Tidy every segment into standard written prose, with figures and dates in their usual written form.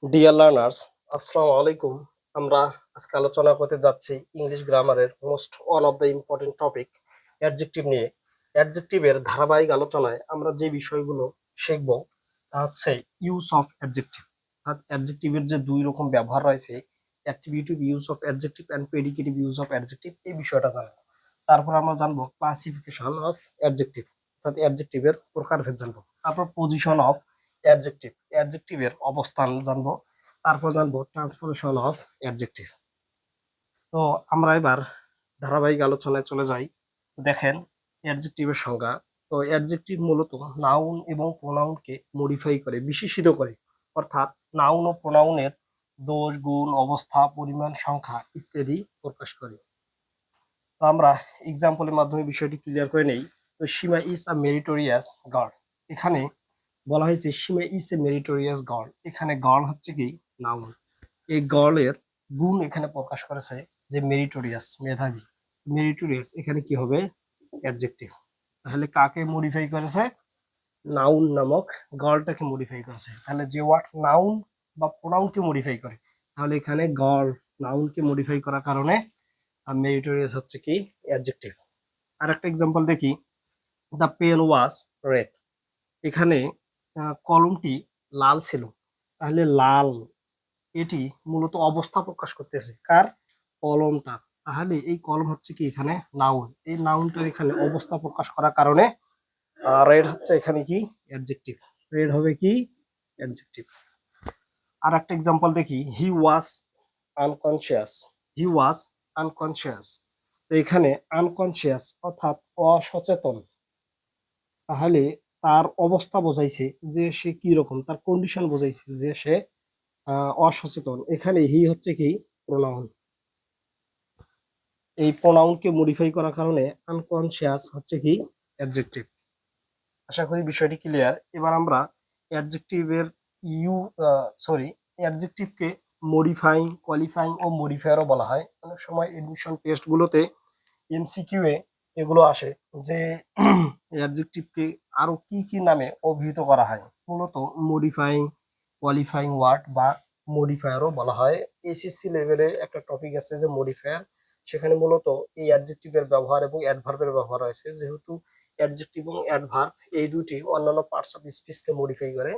Dear learners, আসসালামু আলাইকুম। আমরা আজকে আলোচনা করতে যাচ্ছি ইংলিশ গ্রামারের most one of the important topic adjective নিয়ে। অ্যাডজেক্টিভের ধারাবাহিক আলোচনায় আমরা যে বিষয়গুলো শিখব তা হচ্ছে ইউজ অফ অ্যাডজেক্টিভ। অর্থাৎ অ্যাডজেক্টিভের যে দুই রকম ব্যবহার রয়েছে, attributive use of adjective and predicative use of adjective, এই বিষয়টা জানবো। তারপর আমরা জানবো ক্লাসিফিকেশন অফ অ্যাডজেক্টিভ, অর্থাৎ অ্যাডজেক্টিভের প্রকারভেদ জানবো। তারপর পজিশন অফ অ্যাডজেক্টিভ, অ্যাডজেক্টিভের অবস্থান জানবো। তারপর জানবো ট্রান্সফরমেশন অফ অ্যাডজেক্টিভ। তো আমরা এবার ধারাবাহিক আলোচনায় চলে যাই। দেখেন অ্যাডজেক্টিভের সংজ্ঞা। তো অ্যাডজেক্টিভ মূলত নাউন এবং প্রোনাউনকে মডিফাই করে, বিশেষিত করে, অর্থাৎ নাউন ও প্রোনাউনের দোষ, গুণ, অবস্থা, পরিমাণ, সংখ্যা ইত্যাদি প্রকাশ করে। তো আমরা এক্সাম্পলের মাধ্যমে বিষয়টি ক্লিয়ার করে নেই। তো সীমা ইজ আ মেরিটোরিয়াস গার্ল, এখানে বলা হয়েছে সীমা ইজ এ মেরিটোরিয়াস গার্ল। এখানে গার্ল হচ্ছে কি নাউন, এই গার্লের গুণ এখানে প্রকাশ করেছে যে মেরিটোরিয়াস, মেধাবী। মেরিটোরিয়াস এখানে কি হবে? অ্যাডজেক্টিভ। তাহলে কাকে মডিফাই করেছে? নাউন নামক গার্লটাকে মডিফাই করেছে। তাহলে যে ওয়ার্ড নাউন বা প্রোনাউনকে মডিফাই করে, তাহলে এখানে গার্ল নাউনকে মডিফাই করার কারণে মেরিটোরিয়াস হচ্ছে কি অ্যাডজেক্টিভ। আর একটা এক্সাম্পল দেখি। দ্য পেন ওয়াজ রেড, এখানে কলমটি লাল ছিল। তাহলে লাল এটি মূলত অবস্থা প্রকাশ করতেছে, কার? কলমটা। তাহলে এই কলম হচ্ছে কি এখানে নাউন, এই নাউনটার এখানে অবস্থা প্রকাশ করার কারণে রেড হচ্ছে এখানে কি অ্যাডজেক্টিভ। রেড হবে কি অ্যাডজেক্টিভ। আর একটা এক্সাম্পল দেখি। হি ওয়াজ আনকনসিয়াস, হি ওয়াজ আনকনসিয়াস। তো এখানে আনকনসিয়াস অর্থাৎ অসচেতন, তাহলে তার অবস্থা বোঝাইছে যে সে কি রকম, তার কন্ডিশন বোঝাইছে যে সে অসচেতন। এখানে হি হচ্ছে কি প্রোনাউন, এই প্রোনাউনকে মডিফাই করার কারণে আনকনসিয়াস হচ্ছে কি অ্যাডজেক্টিভ। আশা করি বিষয়টি ক্লিয়ার। এবার আমরা অ্যাডজেক্টিভের ইউ সরি অ্যাডজেক্টিভকে মডিফাইং, কোয়ালিফাইং ও মডিফায়ারও বলা হয়। অনেক সময় এডমিশন টেস্টগুলোতে এমসিকিউ এ এগুলো আসে যে অ্যাডজেক্টিভকে আরো কি কি নামে অভিহিত করা হয়। মূলত মডিফাইং, কোয়ালিফাইং ওয়ার্ড বা মডিফায়ারও বলা হয়। এসএসসি লেভেলে একটা টপিক আছে যে মডিফায়ার, সেখানে মূলত এই অ্যাডজেক্টিভের ব্যবহার এবং অ্যাডভার্বের ব্যবহার রয়েছে। যেহেতু অ্যাডজেক্টিভ এবং অ্যাডভার্ব এই দুটি অন্যান্য পার্টস অফ স্পিচকে মডিফাই করে,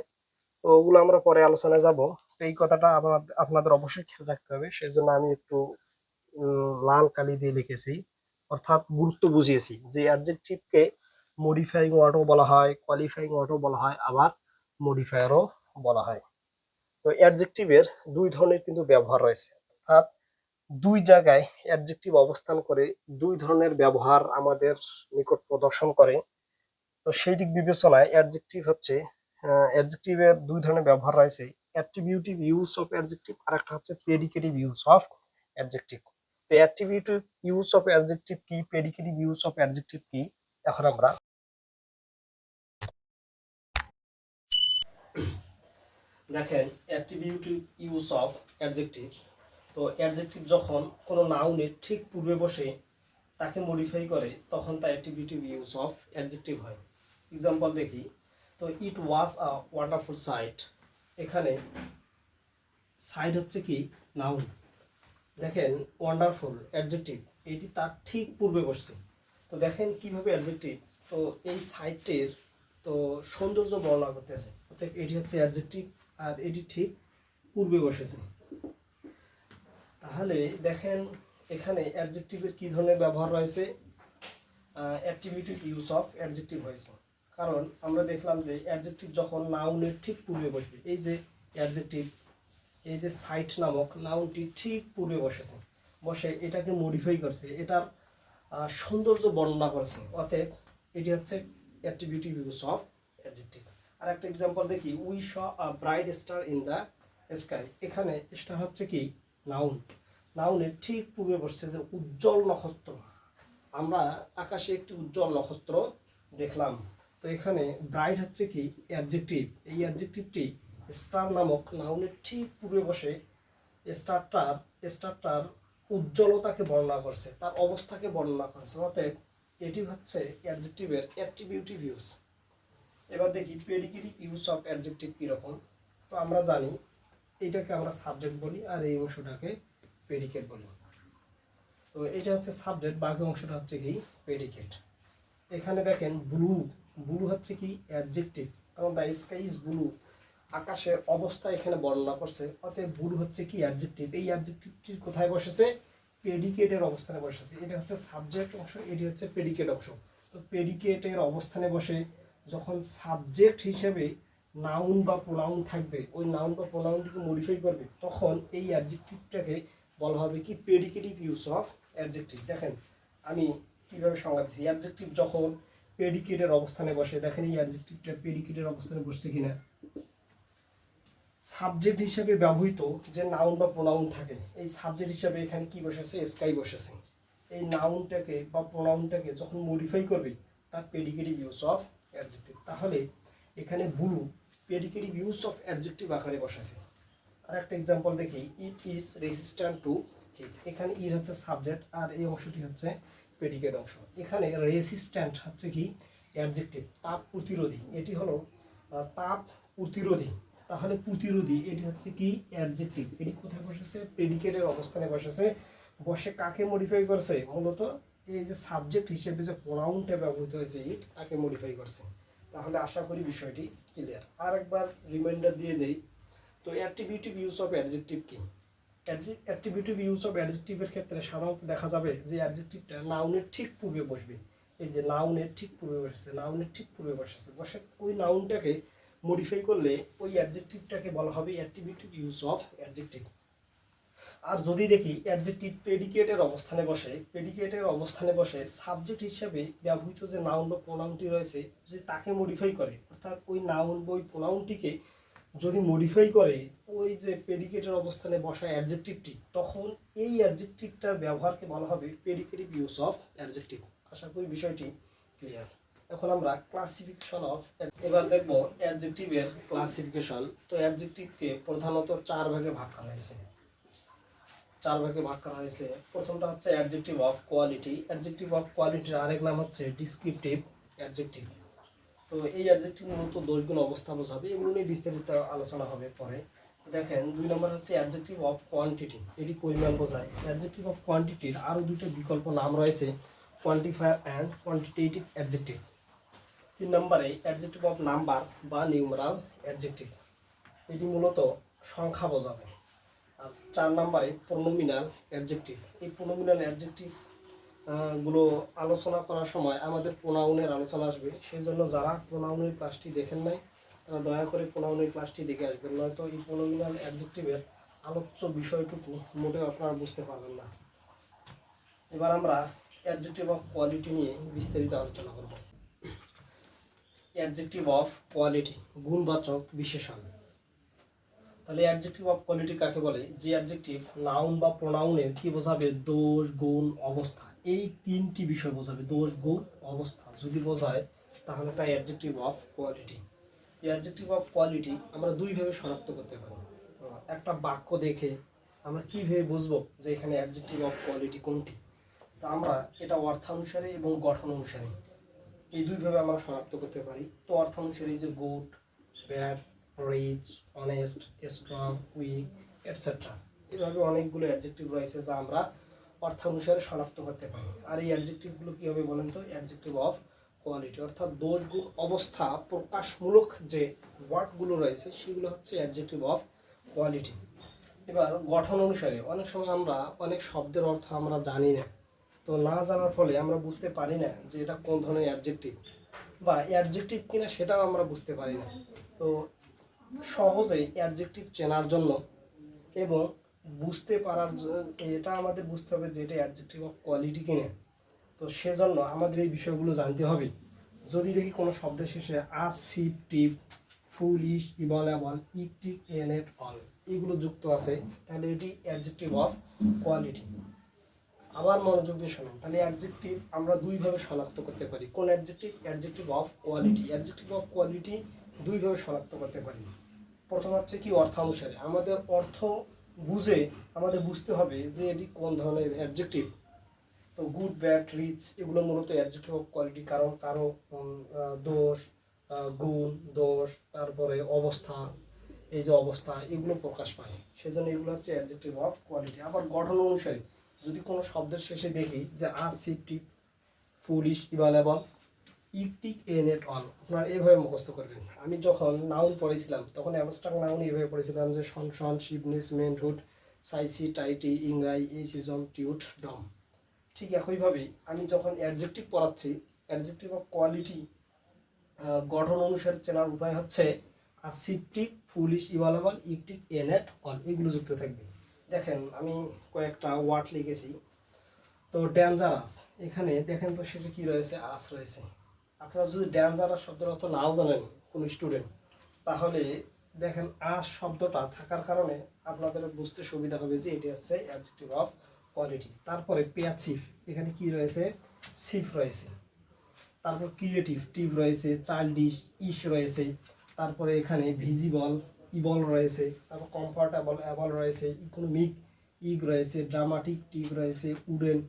তো ওগুলো আমরা পরে আলোচনায় যাব। তো এই কথাটা আপনাদের অবশ্যই খেয়াল রাখতে হবে, সেই জন্য আমি একটু লাল কালি দিয়ে লিখেছি, অর্থাৎ গুরুত্ব বুঝিয়েছি যে অ্যাডজেক্টিভকে মডিফাইং ওয়ার্ডও বলা হয়, কোয়ালিফাইং ওয়ার্ডও বলা হয়, আবার মডিফায়ারও বলা হয়। তো অ্যাডজেক্টিভের দুই ধরনের কিন্তু ব্যবহার রয়েছে, অর্থাৎ দুই জায়গায় অ্যাডজেক্টিভ অবস্থান করে দুই ধরনের ব্যবহার আমাদের নিকট প্রদর্শন করে। তো সেই দিক বিবেচনায় অ্যাডজেক্টিভ হচ্ছে অ্যাডজেক্টিভের দুই ধরনের ব্যবহার রয়েছে। অ্যাট্রিবিউটিভ ইউজ অফ অ্যাডজেক্টিভ আর একটা হচ্ছে প্রেডিকেটিভ ইউজ অফ অ্যাডজেক্টিভ। তো অ্যাট্রিবিউটিভ ইউজ অফ অ্যাডজেক্টিভ কি, প্রেডিকেটিভ ইউজ অফ অ্যাডজেক্টিভ কি, এখন আমরা দেখেন অ্যাট্রিবিউটিভ ইউজ অফ অ্যাডজেক্টিভ। তো অ্যাডজেক্টিভ যখন কোনো নাউনের ঠিক পূর্বে বসে তাকে মডিফাই করে, তখন তা অ্যাট্রিবিউটিভ ইউজ অফ অ্যাডজেক্টিভ হয়। এক্সাম্পল দেখি। তো ইট ওয়াজ আ ওয়ান্ডারফুল সাইট, এখানে সাইট হচ্ছে কি নাউন। দেখেন ওয়ান্ডারফুল অ্যাডজেক্টিভ, এটি তার ঠিক পূর্বে বসছে। তো দেখেন কিভাবে অ্যাডজেক্টিভ তো এই সাইটের তো সৌন্দর্য বর্ণনা করতেছে, অর্থাৎ এটি হচ্ছে অ্যাডজেক্টিভ আর এটি ঠিক পূর্বে বসেছে। তাহলে দেখেন এখানে অ্যাডজেক্টিভের কি ধরনের ব্যবহার রয়েছে, অ্যাট্রিবিউটিভ ইউজ অফ অ্যাডজেক্টিভ হয়েছে। কারণ আমরা দেখলাম যে অ্যাডজেক্টিভ যখন নাউনের ঠিক পূর্বে বসবে, এই যে অ্যাডজেক্টিভ, এই যে সাইট নামক নাউনটি ঠিক পূর্বে বসেছে, বসে এটাকে মডিফাই করছে, এটার সৌন্দর্য বর্ণনা করেছে, অতএব এটি হচ্ছে অ্যাট্রিবিউটিভ ইউজ অফ অ্যাডজেক্টিভ। আর একটা এক্সাম্পল দেখি। We saw a bright star in the sky, এখানে স্টার হচ্ছে কি নাউন, নাউনের ঠিক পূর্বে বসছে যে উজ্জ্বল নক্ষত্র, আমরা আকাশে একটি উজ্জ্বল নক্ষত্র দেখলাম। তো এখানে ব্রাইট হচ্ছে কি অ্যাডজেক্টিভ, এই অ্যাডজেক্টিভটি স্টার নামক নাউনের ঠিক পূর্বে বসে স্টারটার স্টারটার উজ্জ্বলতাকে বর্ণনা করছে, তার অবস্থাকে বর্ণনা করছে, অতএব এটি হচ্ছে অ্যাডজেক্টিভের অ্যাট্রিবিউটিভ ইউজ। এবার দেখি প্রেডিকেটিভ ইউজ অফ অ্যাডজেক্টিভ কীরকম। তো আমরা জানি এইটাকে আমরা সাবজেক্ট বলি আর এই অংশটাকে প্রেডিকেট বলি। তো এটা হচ্ছে সাবজেক্ট, বাকি অংশটা হচ্ছে কি প্রেডিকেট। এখানে দেখেন ব্লু, ব্লু হচ্ছে কি অ্যাডজেক্টিভ, কারণ দ্য স্কাই ইজ ব্লু, আকাশের অবস্থা এখানে বর্ণনা করছে, অতএব ব্লু হচ্ছে কি অ্যাডজেক্টিভ। এই অ্যাডজেক্টিভটির কোথায় বসেছে? প্রেডিকেটের অবস্থানে বসেছে। এটা হচ্ছে সাবজেক্ট অংশ, এটি হচ্ছে প্রেডিকেট অংশ। তো প্রেডিকেটের অবস্থানে বসে যখন সাবজেক্ট হিসেবে নাউন বা প্রোনাউন থাকবে, ওই নাউন বা প্রোনাউনটিকে মডিফাই করবে, তখন এই অ্যাডজেক্টিভটাকে বলা হবে কি প্রেডিকেটিভ ইউজ অফ অ্যাডজেক্টিভ। দেখেন আমি কীভাবে সংজ্ঞা দিচ্ছি। অ্যাডজেক্টিভ যখন প্রেডিকেটের অবস্থানে বসে, দেখেন এই অ্যাডজেক্টিভটা প্রেডিকেটের অবস্থানে বসছে কিনা। সাবজেক্ট হিসেবে ব্যবহৃত যে নাউন বা প্রোনাউন থাকে, এই সাবজেক্ট হিসেবে এখানে কি বসেছে? স্কাই বসেছে। এই নাউনটাকে বা প্রোনাউনটাকে যখন মডিফাই করবে, তার প্রেডিকেটিভ ইউজ অফ অ্যাডজেক্টিভ। তাহলে এখানে blue predicative use of adjective আকারে বসেছে। আর একটা এক্সাম্পল দেখি, it is resistant to heat. এখানে ইট হচ্ছে সাবজেক্ট আর এই অংশটি হচ্ছে প্রেডিকেট অংশ। এখানে রেসিস্ট্যান্ট হচ্ছে কি অ্যাডজেক্টিভ, তাপ প্রতিরোধী। এটি হলো তাপ প্রতিরোধী। তাহলে প্রতিরোধী এটি হচ্ছে কি অ্যাডজেক্টিভ। এটি কোথায় বসেছে? প্রেডিকেটের অবস্থানে বসেছে। বসে কাকে মডিফাই করছে? মূলত এই যে সাবজেক্ট হিসেবে যে প্রোনাউনটা ব্যবহৃত হয়েছে ইট, তাকে মডিফাই করছে। তাহলে আশা করি বিষয়টি ক্লিয়ার। আর একবার রিমাইন্ডার দিয়ে দেই। তো অ্যাট্রিবিউটিভ ইউজ অফ অ্যাডজেক্টিভ কি? অ্যাট্রিবিউটিভ ইউজ অফ অ্যাডজেক্টিভের ক্ষেত্রে সাধারণত দেখা যাবে যে অ্যাডজেক্টিভটা নাউনের ঠিক পূর্বে বসবে। এই যে নাউনের ঠিক পূর্বে বসেছে, নাউনের ঠিক পূর্বে বসেছে, বসে ওই নাউনটাকে মডিফাই করলে ওই অ্যাডজেক্টিভটাকে বলা হবে অ্যাট্রিবিউটিভ ইউজ অফ অ্যাডজেক্টিভ। আর যদি দেখি অ্যাডজেক্টিভ প্রেডিকেটের অবস্থানে বসে, প্রেডিকেটের অবস্থানে বসে সাবজেক্ট হিসাবে ব্যবহৃত যে নাউন বা প্রোনাউনটি রয়েছে, যদি তাকে মডিফাই করে, অর্থাৎ ওই নাউন বা ওই প্রোনাউনটিকে যদি মডিফাই করে ওই যে প্রেডিকেটের অবস্থানে বসা অ্যাডজেক্টিভটি, তখন এই অ্যাডজেক্টিভটার ব্যবহারকে বলা হবে প্রেডিকেটিভ ইউজ অফ অ্যাডজেক্টিভ। আশা করি বিষয়টি ক্লিয়ার। এখন আমরা ক্লাসিফিকেশন অফ, এবার দেখব অ্যাডজেক্টিভের ক্লাসিফিকেশন। তো অ্যাডজেক্টিভকে প্রধানত চার ভাগে ভাগ করা হয়েছে। প্রথমটা হচ্ছে adjective of quality. Adjective of কোয়ালিটির আরেক নাম হচ্ছে ডিসক্রিপটিভ অ্যাডজেক্টিভ। তো এই অ্যাডজেক্টিভ মূলত দোষগুণ অবস্থা বোঝাবে, এগুলো নিয়ে বিস্তারিত আলোচনা হবে পরে। দেখেন 2 নম্বর হচ্ছে অ্যাডজেক্টিভ অফ কোয়ান্টিটি, এটি পরিমাণ বোঝায়। অ্যাডজেক্টিভ অফ কোয়ান্টিটির আরও দুটো বিকল্প নাম রয়েছে, কোয়ান্টিফায়ার অ্যান্ড কোয়ান্টিটেটিভ অ্যাডজেক্টিভ। 3 নম্বরে অ্যাডজেক্টিভ অফ নাম্বার বা নিউমেরাল অ্যাডজেক্টিভ, এটি মূলত সংখ্যা বোঝাবে। আর 4 নম্বরে প্রোনোমিনাল অ্যাডজেক্টিভ। এই প্রোনোমিনাল অ্যাডজেক্টিভ গুলো আলোচনা করার সময় আমাদের প্রোনাউনের আলোচনা আসবে, সেই জন্য যারা প্রোনাউনের ক্লাসটি দেখেন নাই তারা দয়া করে প্রোনাউনের ক্লাসটি দেখে আসবেন, নয়তো এই প্রোনোমিনাল অ্যাডজেক্টিভের আলোচ্য বিষয়টুকু মোটেও আপনারা বুঝতে পারবেন না। এবার আমরা অ্যাডজেক্টিভ অফ কোয়ালিটি নিয়ে বিস্তারিত আলোচনা করব। অ্যাডজেক্টিভ অফ কোয়ালিটি, গুণবাচক বিশেষণ। তাহলে অ্যাডজেক্টিভ অফ কোয়ালিটি কাকে বলে? যে অ্যাডজেক্টিভ নাউন বা প্রোনাউনের কি বোঝাবে? দোষ, গুণ, অবস্থা, এই 3টি বিষয় বোঝাবে। দোষ, গুণ, অবস্থা যদি বোঝায় তাহলে তাই অ্যাডজেক্টিভ অফ কোয়ালিটি। এই অ্যাডজেক্টিভ অফ কোয়ালিটি আমরা দুইভাবে শনাক্ত করতে পারি। একটা বাক্য দেখে আমরা কীভাবে বুঝবো যে এখানে অ্যাডজেক্টিভ অফ কোয়ালিটি কোনটি? তো আমরা এটা অর্থানুসারে এবং গঠন অনুসারে এই দুইভাবে আমরা শনাক্ত করতে পারি। তো অর্থানুসারে যে good, bad, rich, honest, strong, weak, etcetera, এভাবে অনেকগুলো অ্যাডজেক্টিভ রয়েছে যা আমরা অর্থানুসারে শনাক্ত করতে পারি। আর এই অ্যাডজেক্টিভগুলো কী হবে বলেন তো? অ্যাডজেক্টিভ অফ কোয়ালিটি, অর্থাৎ দোষ, গুণ, অবস্থা প্রকাশমূলক যে ওয়ার্ডগুলো রয়েছে সেগুলো হচ্ছে অ্যাডজেক্টিভ অফ কোয়ালিটি। এবার গঠন অনুসারে অনেক সময় আমরা অনেক শব্দের অর্থ আমরা জানি না, তো না জানার ফলে আমরা বুঝতে পারি না যে এটা কোন ধরনের অ্যাডজেক্টিভ বা অ্যাডজেক্টিভ কিনা সেটাও আমরা বুঝতে পারি না। তো সহজেই অ্যাডজেক্টিভ চেনার জন্য এবং বুঝতে পারার এটা আমাদের বুঝতে হবে যে এটা অ্যাডজেক্টিভ অফ কোয়ালিটি কিনা। তো সেজন্য আমাদের এই বিষয়গুলো জানতে হবে। যদি দেখি কোনো শব্দের শেষে আসিপটিভ, ফুলিশ, ইভালুয়েবল, ইকটিভ, এনেট, অল এগুলো যুক্ত আছে, তাহলে এটি অ্যাডজেক্টিভ অফ কোয়ালিটি। আবার মনোযোগ দিয়ে শোনেন। তাহলে অ্যাডজেক্টিভ আমরা দুইভাবে শনাক্ত করতে পারি। কোন adjective? Adjective of quality. Adjective of quality দুইভাবে শনাক্ত করতে পারি। প্রথম হচ্ছে কি অর্থানুসারে, আমাদের অর্থ বুঝে আমাদের বুঝতে হবে যে এটি কোন ধরনের অ্যাডজেক্টিভ। তো গুড, ব্যাড, রিচ এগুলো মূলত অ্যাডজেক্টিভ অফ কোয়ালিটি, কারণ কারো দোষ, গুণ, দোষ, তারপরে অবস্থা, এই যে অবস্থা এগুলো প্রকাশ পায়, সেজন্য এগুলো হচ্ছে অ্যাডজেক্টিভ অফ কোয়ালিটি। আবার গঠন অনুসারে যদি কোনো শব্দের শেষে দেখি যে আসিফটিভ, ফুলিশ, ইভালুয়েবল, ইকটিক, এন এট অল, আপনারা এইভাবে মুখস্থ করবেন। আমি যখন নাউন পড়েছিলাম তখন অ্যাবস্ট্রাক্ট নাউন এইভাবে পড়েছিলাম যে সন সন, শিবনেস, মেনহুড, সাইসি, টাইটি, ইংরাই, এই সিজন, টিউট, ডম। ঠিক একইভাবেই আমি যখন অ্যাডজেক্টিভ পড়াচ্ছি, অ্যাডজেক্টিভ অফ কোয়ালিটি গঠন অনুসারে চেনার উপায় হচ্ছে আসিফটিভ, ফুলিশ, ইভালুয়েবল, ইকটিক, এন এট অল, এগুলো যুক্ত থাকবে। দেখেন আমি কয়েকটা ওয়ার্ড লিখেছি। তো ডেঞ্জারাস, এখানে দেখেন তো সেটা কি রয়েছে, আস রয়েছে। আপনারা যদি ডেঞ্জারাস শব্দের অর্থ নাও জানেন কোনো স্টুডেন্ট, তাহলে দেখেন আস শব্দটা থাকার কারণে আপনাদের বুঝতে সুবিধা হবে যে এটি হচ্ছে অ্যাডজেক্টিভ অফ কোয়ালিটি। তারপরে প্যাসিভ, এখানে কি রয়েছে, সিফ রয়েছে। তারপর ক্রিয়েটিভ, টিভ রয়েছে, চাইল্ডিশ, ইশ রয়েছে। তারপরে এখানে ভিজিবল, ইবল রয়েছে। তারপর কমফর্টেবল, অ্যাবল রয়েছে। ইকোনমিক, ইগ রয়েছে। ড্রামাটিক, টিগ রয়েছে। উডেন,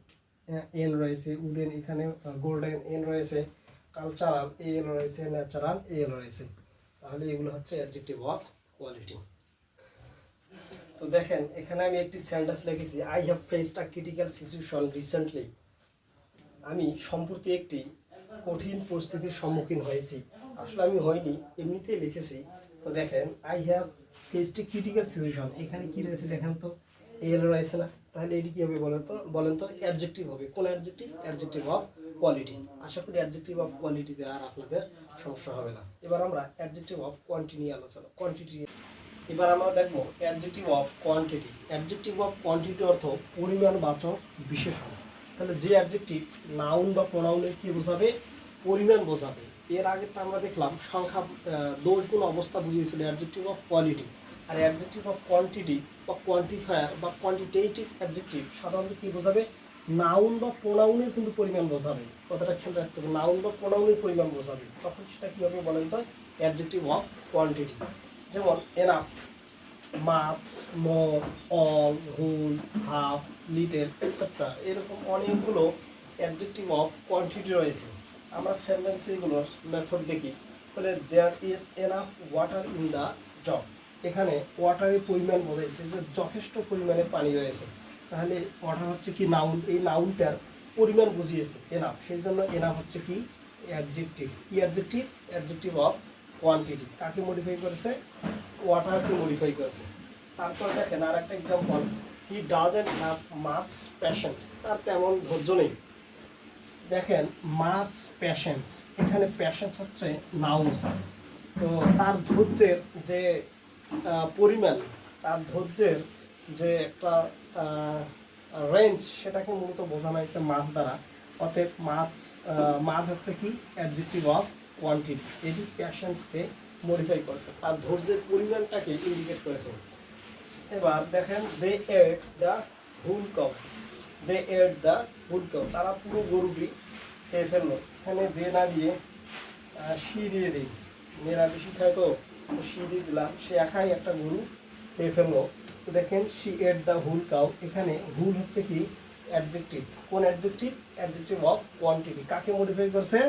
এন রয়েছে। উডেন, এখানে গোল্ডেন, এন রয়েছে। কালচারাল, এল রয়েছে। ন্যাচারাল, এল রয়েছে। তাহলে এগুলো হচ্ছে অ্যাডজেক্টিভ অফ কোয়ালিটি। তো দেখেন এখানে আমি একটি সেন্টেন্স লিখেছি, I have faced a critical situation recently. আমি সম্প্রতি একটি কঠিন পরিস্থিতির সম্মুখীন হয়েছি। আসলে আমি হইনি, এমনিতেই লিখেছি। তো দেখেন I have faced a critical situation, এখানে কি রয়েছে দেখেন তো, এল রয়েছে না? তাহলে এটি কি হবে বলেন তো অ্যাডজেক্টিভ হবে। কোন অ্যাডজেক্টিভ? Adjective of quality. আশা করি অ্যাডজেক্টিভ অফ কোয়ালিটিতে আর আপনাদের সমস্যা হবে না। এবার আমরা অ্যাডজেক্টিভ অফ কোয়ান্টিটি নিয়ে আলোচনা, কোয়ান্টিটি। এবার আমরা দেখবো adjective of quantity. Adjective of quantity অর্থ পরিমাণবাচক বিশেষণ। তাহলে যে অ্যাডজেক্টিভ নাউন বা প্রোনাউনের কি বোঝাবে, পরিমাণ বোঝাবে। এর আগেরটা আমরা দেখলাম সংখ্যা, দোষ গুণ অবস্থা বুঝিয়েছিল অ্যাডজেক্টিভ অফ কোয়ালিটি। আর অ্যাডজেক্টিভ অফ কোয়ান্টিটি বা কোয়ান্টিফায়ার বা কোয়ান্টিটেটিভ অ্যাডজেক্টিভ সাধারণত কি বোঝাবে, নাউন বা প্রোনাউনের কিন্তু পরিমাণ বোঝাবে। কথাটা খেয়াল রাখতে হবে, নাউন বা প্রোনাউনের পরিমাণ বোঝাবে। তখন সেটা কী হবে বলেন তো, অ্যাডজেক্টিভ অফ কোয়ান্টিটি। যেমন enough, much, more, all, whole, half, little, etcetera, এরকম অনেকগুলো অ্যাডজেক্টিভ অফ কোয়ান্টিটি রয়েছে। আমরা সেন্টেন্স এগুলোর মেথড দেখি। তাহলে there is enough water in the jug, এখানে ওয়াটারের পরিমাণ বোঝাইছে যে যথেষ্ট পরিমাণে পানি রয়েছে। তাহলে ওয়াটার হচ্ছে কি নাউন, এই নাউনটার পরিমাণ বুঝিয়েছে এনাফ, সেই জন্য এনাফ হচ্ছে কি অ্যাডজেক্টিভ। কি অ্যাডজেক্টিভ? Adjective of quantity. কাকে মডিফাই করেছে? ওয়াটারকে মডিফাই করেছে। তারপর দেখেন আর একটা example, he doesn't have much patient, তার তেমন ধৈর্য নেই। দেখেন মাচ প্যাশেন্স, এখানে প্যাশেন্স হচ্ছে নাউন। তো তার ধৈর্যের যে পরিমাণ, তার ধৈর্যের যে একটা রেঞ্জ, সেটাকে মূলত বোঝানো হয়েছে মাছ দ্বারা। অতএব মাছ হচ্ছে কি অ্যাডজেক্টিভ অফ কোয়ান্টিটি। এটি প্যাশেন্সকে মডিফাই করেছে, তার ধৈর্যের পরিমাণটাকে ইন্ডিকেট করেছে। এবার দেখেন দে এট দ্য হুল কাউ, দে এট দ্য হুল কাউ, তারা পুরো গরুটি খেয়ে ফেললো। এখানে দে না দিয়ে শি দিয়ে দিই, মেয়েরা বেশি খায় তো শি দিয়ে দিলাম, সে একাই একটা গরু খেয়ে ফেললো। তো দেখেন শি এট দ্য হুল কাউ, এখানে হুল হচ্ছে কি অ্যাডজেক্টিভ। কোন অ্যাডজেক্টিভ? Adjective of quantity. কাকে মডিফাই করছে?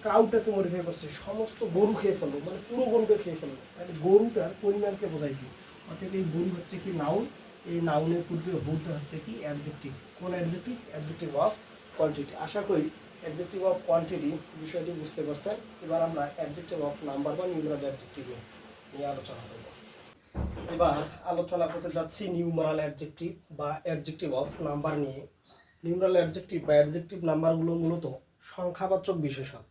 কাউটাকে মডিফাই করছে, সমস্ত গরু খেয়ে ফেললো, মানে পুরো গরুটা খেয়ে ফেললো। তাহলে গরুটার পরিমাণকে বোঝাইছি। অর্থাৎ এই গরু হচ্ছে কি নাউন, এই নাউনের পূর্বে হুলটা হচ্ছে কি অ্যাডজেক্টিভ। কোন অ্যাডজেক্টিভ? Adjective of quantity. আশা করি অ্যাডজেক্টিভ অফ কোয়ান্টিটি বিষয়টি বুঝতে পারছেন। এবার আমরা অ্যাডজেক্টিভ অফ নাম্বার বা নিউমারাল অ্যাডজেক্টিভ নিয়ে আলোচনা করব। এবার আলোচনা করতে যাচ্ছি নিউমারাল অ্যাডজেক্টিভ বা অ্যাডজেক্টিভ অফ নাম্বার নিয়ে। নিউমারাল অ্যাডজেক্টিভ বা অ্যাডজেক্টিভ নাম্বারগুলো মূলত সংখ্যাবাচক বিশেষণ,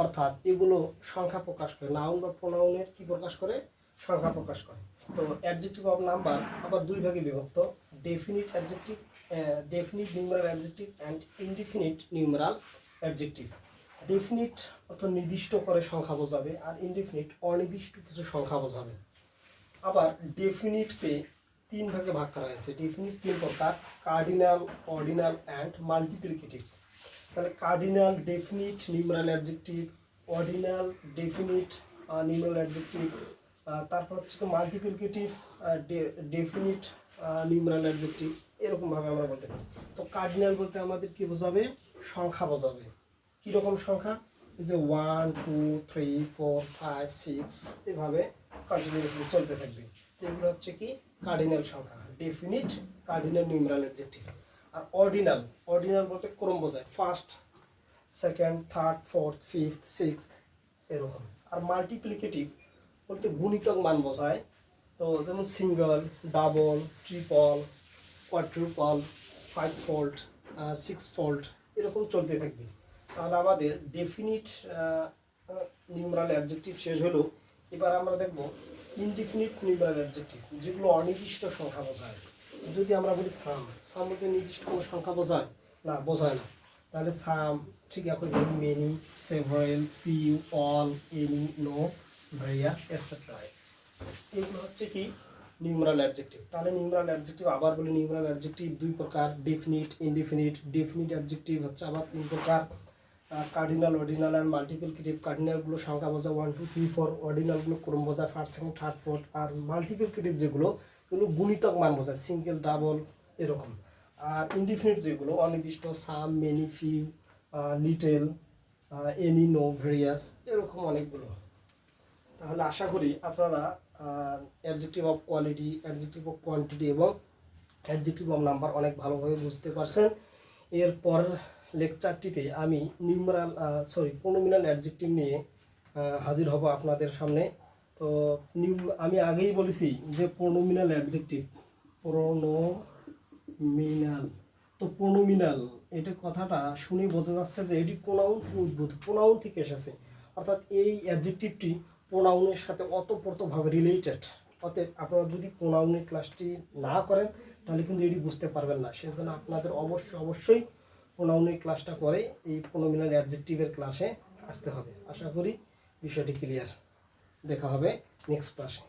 অর্থাৎ এগুলো সংখ্যা প্রকাশ করে। নাউন বা প্রোনাউনের কি প্রকাশ করে? সংখ্যা প্রকাশ করে। তো অ্যাডজেক্টিভ অফ নাম্বার আবার দুই ভাগে বিভক্ত, definite adjective, definite numeral adjective and indefinite numeral adjective. Definite অর্থাৎ নির্দিষ্ট করে সংখ্যা বোঝাবে, আর ইনডিফিনিট অনির্দিষ্ট কিছু সংখ্যা বোঝাবে। আবার ডেফিনিটকে তিন ভাগে ভাগ করা হয়েছে। ডেফিনিট তিন প্রকার, কার্ডিনাল, অর্ডিনাল অ্যান্ড মাল্টিপ্লিকেটিভ। তাহলে cardinal definite numeral adjective, ordinal definite numeral adjective, তারপর হচ্ছে মাল্টিপ্লিকেটিভ ডেফিনিট নিউমারাল অ্যাডজেক্টিভ, এরকমভাবে আমরা বলতে পারি। তো কার্ডিনাল বলতে আমাদের কি বোঝাবে? সংখ্যা বোঝাবে। কীরকম সংখ্যা? এই যে 1 2 3 4 5 6 এভাবে কন্টিনিউয়াসলি চলতে থাকবে। তো এগুলো হচ্ছে কি কার্ডিনাল সংখ্যা, ডেফিনিট, কার্ডিনাল, নিউমেরাল, অ্যাডজেক্টিভ। আর অর্ডিনাল, অর্ডিনাল বলতে ক্রম বোঝায়, first, second, third, fourth, fifth, sixth এরকম। আর মাল্টিপ্লিকেটিভ বলতে গুণিতক মান বোঝায়। তো যেমন single, double, triple, quadruple, five fold, six fold এরকম চলতে থাকবে। তাহলে আমাদের ডেফিনিট নিউমেরাল অ্যাডজেক্টিভ শেষ হলো। এবার আমরা দেখব ইনডিফিনিট নিউমেরাল অ্যাডজেক্টিভ, যেগুলো অনির্দিষ্ট সংখ্যা বোঝায়। যদি আমরা বলি সাম, সাম বলতে নির্দিষ্ট কোনো সংখ্যা বোঝায় না, বোঝায় না। তাহলে সাম ঠিক এখন many, several, few, all, any, no, various etcetera, এগুলো হচ্ছে কি নিউমেরাল অ্যাডজেক্টিভ। তাহলে নিউমেরাল অ্যাডজেক্টিভ আবার বলি, নিউমেরাল অ্যাডজেক্টিভ দুই প্রকার, ডেফিনিট, ইনডিফিনিট। ডেফিনিট অ্যাডজেক্টিভ হচ্ছে আবার তিন প্রকার, কার্ডিনাল, অর্ডিনাল অ্যান্ড মাল্টিপ্লিকেটিভ। কার্ডিনালগুলো সংখ্যা বোঝায় 1 2 3 4, অর্ডিনালগুলো ক্রম বোঝায় ফার্স্ট, সেকেন্ড, থার্ড, ফোর্থ। আর মাল্টিপ্লিকেটিভ যেগুলো, এগুলো গুণিতক মান বোঝায়, সিঙ্গেল, ডাবল এরকম। আর ইনডিফিনিট যেগুলো অনির্দিষ্ট, some, many, few, little, any, no, various এরকম অনেকগুলো। তাহলে আশা করি আপনারা adjective of quality, adjective of quantity এবং অ্যাডজেক্টিভ অফ নাম্বার অনেক ভালোভাবে বুঝতে পারছেন। এরপর লেকচারটিতে আমি প্রোনোমিনাল অ্যাডজেক্টিভ নিয়ে হাজির হব আপনাদের সামনে। তো আমি আগেই বলেছি যে প্রোনোমিনাল অ্যাডজেক্টিভ, প্রোনোমিনাল। তো প্রোনোমিনাল এটা কথাটা শুনে বোঝা যাচ্ছে যে এটি প্রোনাউন থেকে উদ্ভূত, প্রোনাউন থেকে এসেছে। অর্থাৎ এই অ্যাডজেক্টিভটি প্রোনাউনের সাথে ওতপ্রোতভাবে রিলেটেড। অতএব আপনারা যদি প্রোনাউনের ক্লাসটি না করেন তাহলে কিন্তু এটি বুঝতে পারবেন না। সেজন্য আপনাদের অবশ্যই প্রোনাউনের ক্লাসটা করে এই প্রোনোমিনাল অ্যাডজেক্টিভের ক্লাসে আসতে হবে। আশা করি বিষয়টি ক্লিয়ার। দেখা হবে নেক্সট ক্লাসে।